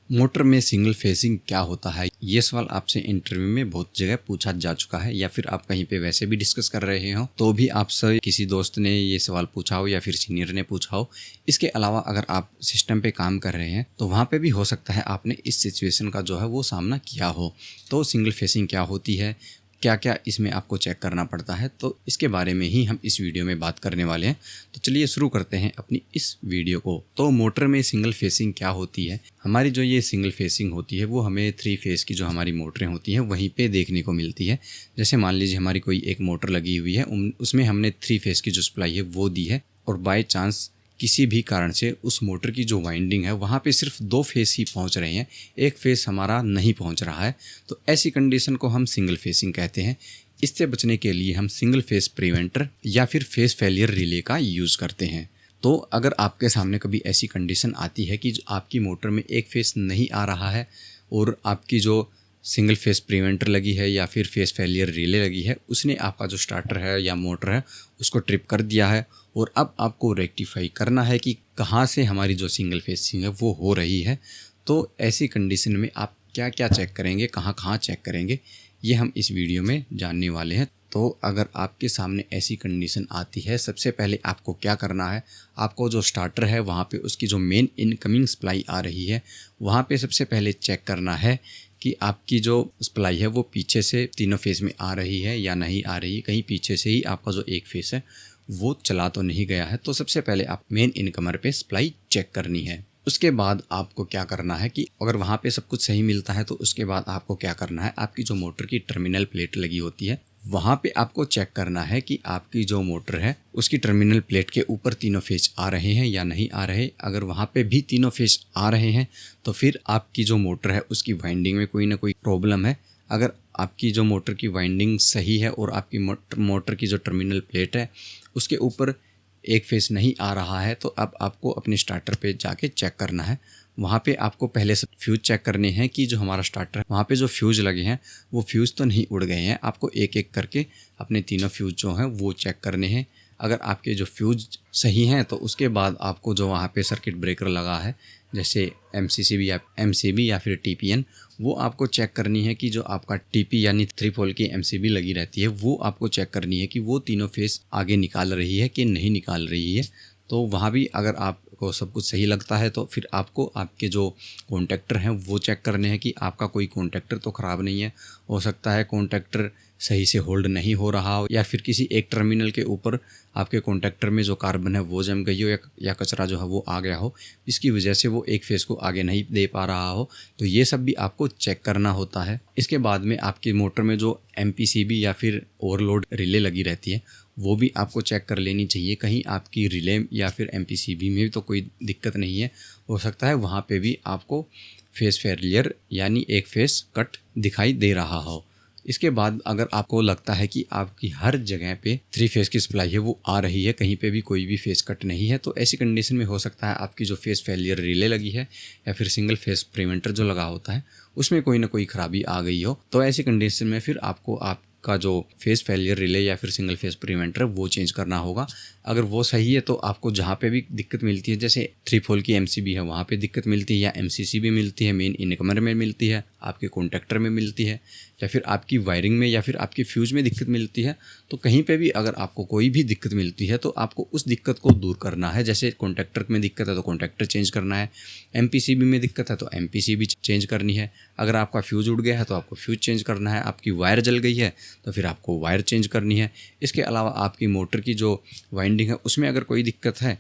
Motor में single facing क्या होता है? ये सवाल आपसे इंटरव्यू में बहुत जगह पूछा जा चुका है, या फिर आप कहीं पे वैसे भी डिस्कस कर रहे हो तो भी आपसे किसी दोस्त ने ये सवाल पूछा हो या फिर सीनियर ने पूछा हो। इसके अलावा अगर आप सिस्टम पे काम कर रहे हैं तो वहाँ पे भी हो सकता है आपने इस सिचुएशन का जो है वो सामना किया हो। तो सिंगल फेसिंग क्या होती है, क्या क्या इसमें आपको चेक करना पड़ता है, तो इसके बारे में ही हम इस वीडियो में बात करने वाले हैं। तो चलिए शुरू करते हैं अपनी इस वीडियो को। तो मोटर में सिंगल फेसिंग क्या होती है? हमारी जो ये सिंगल फेसिंग होती है वो हमें 3 फेस की जो हमारी मोटरें होती हैं वहीं पे देखने को मिलती है। जैसे मान लीजिए हमारी कोई एक मोटर लगी हुई है, उसमें हमने 3 फेस की जो सप्लाई है वो दी है, और बाय चांस किसी भी कारण से उस मोटर की जो वाइंडिंग है वहाँ पे सिर्फ 2 फेस ही पहुँच रहे हैं, एक फेस हमारा नहीं पहुँच रहा है, तो ऐसी कंडीशन को हम सिंगल फेसिंग कहते हैं। इससे बचने के लिए हम सिंगल फेस प्रिवेंटर या फिर फेस फेलियर रिले का यूज़ करते हैं। तो अगर आपके सामने कभी ऐसी कंडीशन आती है कि जो आपकी मोटर में एक फेस नहीं आ रहा है और आपकी जो सिंगल फेस प्रिवेंटर लगी है या फिर फेस फेलियर रिले लगी है, उसने आपका जो स्टार्टर है या मोटर है उसको ट्रिप कर दिया है, और अब आपको रेक्टिफाई करना है कि कहाँ से हमारी जो सिंगल फेसिंग है वो हो रही है। तो ऐसी कंडीशन में आप क्या क्या चेक करेंगे, कहाँ कहाँ चेक करेंगे, ये हम इस वीडियो में जानने वाले हैं। तो अगर आपके सामने ऐसी कंडीशन आती है, सबसे पहले आपको क्या करना है, आपको जो स्टार्टर है वहाँ पे उसकी जो मेन इनकमिंग सप्लाई आ रही है वहाँ पे सबसे पहले चेक करना है कि आपकी जो सप्लाई है वो पीछे से तीनों फेस में आ रही है या नहीं आ रही है। कहीं पीछे से ही आपका जो एक फेस है वो चला तो नहीं गया है। तो सबसे पहले आप मेन इनकमर पे सप्लाई चेक करनी है। उसके बाद आपको क्या करना है कि अगर वहाँ पे सब कुछ सही मिलता है तो उसके बाद आपको क्या करना है, आपकी जो मोटर की टर्मिनल प्लेट लगी होती है वहाँ पे आपको चेक करना है कि आपकी जो मोटर है उसकी टर्मिनल प्लेट के ऊपर तीनों फेस आ रहे हैं या नहीं आ रहे। अगर वहाँ पे भी तीनों फेस आ रहे हैं तो फिर आपकी जो मोटर है उसकी वाइंडिंग में कोई ना कोई प्रॉब्लम है। अगर आपकी जो मोटर की वाइंडिंग सही है और आपकी मोटर की जो टर्मिनल प्लेट है उसके ऊपर एक फेस नहीं आ रहा है, तो अब आपको अपने स्टार्टर पे जाके चेक करना है। वहाँ पे आपको पहले से फ्यूज़ चेक करने हैं कि जो हमारा स्टार्टर है वहाँ पे जो फ्यूज़ लगे हैं वो फ्यूज़ तो नहीं उड़ गए हैं। आपको एक एक करके अपने तीनों फ्यूज़ जो हैं वो चेक करने हैं। अगर आपके जो फ्यूज़ सही हैं तो उसके बाद आपको जो वहाँ पे सर्किट ब्रेकर लगा है, जैसे एमसीबी या फिर टीपीएन, वो आपको चेक करनी है कि जो आपका टीपी यानी 3 पोल की एमसीबी लगी रहती है वो आपको चेक करनी है कि वो तीनों फेस आगे निकाल रही है कि नहीं निकाल रही है। तो वहाँ भी अगर आपको सब कुछ सही लगता है तो फिर आपको आपके जो कॉन्टैक्टर हैं वो चेक करने हैं कि आपका कोई कॉन्टैक्टर तो ख़राब नहीं है। हो सकता है कॉन्टैक्टर सही से होल्ड नहीं हो रहा हो, या फिर किसी एक टर्मिनल के ऊपर आपके कॉन्टैक्टर में जो कार्बन है वो जम गई हो या कचरा जो है वो आ गया हो, इसकी वजह से वो एक फेस को आगे नहीं दे पा रहा हो। तो ये सब भी आपको चेक करना होता है। इसके बाद में आपकी मोटर में जो एमपीसीबी या फिर ओवरलोड रिले लगी रहती है वो भी आपको चेक कर लेनी चाहिए। कहीं आपकी रिले या फिर एमपीसीबी में भी तो कोई दिक्कत नहीं है। हो सकता है वहाँ पे भी आपको फेस फेलियर यानी एक फेस कट दिखाई दे रहा हो। इसके बाद अगर आपको लगता है कि आपकी हर जगह पे 3 फेस की सप्लाई है वो आ रही है, कहीं पे भी कोई भी फेस कट नहीं है, तो ऐसी कंडीशन में हो सकता है आपकी जो फेस फेलियर रिले लगी है या फिर सिंगल फेस प्रिवेंटर जो लगा होता है उसमें कोई ना कोई खराबी आ गई हो। तो ऐसी कंडीशन में फिर आपको आपका जो फेस फेलियर रिले या फिर सिंगल फेस प्रिवेंटर वो चेंज करना होगा। अगर वो सही है तो आपको जहाँ पे भी दिक्कत मिलती है, जैसे 3 पोल की एमसीबी है वहाँ पे दिक्कत मिलती है, या एमसीसी भी मिलती है, मेन इनकमर में मिलती है, आपके कॉन्टैक्टर में मिलती है, या फिर आपकी वायरिंग में या फिर आपकी फ्यूज़ में दिक्कत मिलती है, तो कहीं पे भी अगर आपको कोई भी दिक्कत मिलती है तो आपको उस दिक्कत को दूर करना है। जैसे कॉन्टैक्टर में दिक्कत है तो कॉन्टैक्टर चेंज करना है, एमपीसीबी में दिक्कत है तो एमपीसीबी चेंज करनी है, अगर आपका फ्यूज़ उड़ गया है तो आपको फ्यूज़ चेंज करना है, आपकी वायर जल गई है तो फिर आपको वायर चेंज करनी है। इसके अलावा आपकी मोटर की जो वाइंडिंग है उसमें अगर कोई दिक्कत है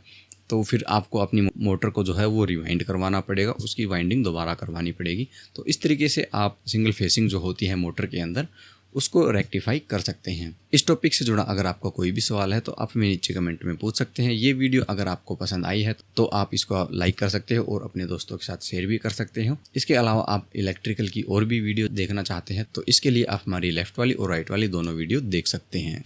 तो फिर आपको अपनी मोटर को जो है वो रिवाइंड करवाना पड़ेगा, उसकी वाइंडिंग दोबारा करवानी पड़ेगी। तो इस तरीके से आप सिंगल फेसिंग जो होती है मोटर के अंदर उसको रेक्टिफाई कर सकते हैं। इस टॉपिक से जुड़ा अगर आपका कोई भी सवाल है तो आप हमें नीचे कमेंट में पूछ सकते हैं। ये वीडियो अगर आपको पसंद आई है तो आप इसको लाइक कर सकते हो और अपने दोस्तों के साथ शेयर भी कर सकते हो। इसके अलावा आप इलेक्ट्रिकल की और भी वीडियो देखना चाहते हैं तो इसके लिए आप हमारी लेफ्ट वाली और राइट वाली दोनों वीडियो देख सकते हैं।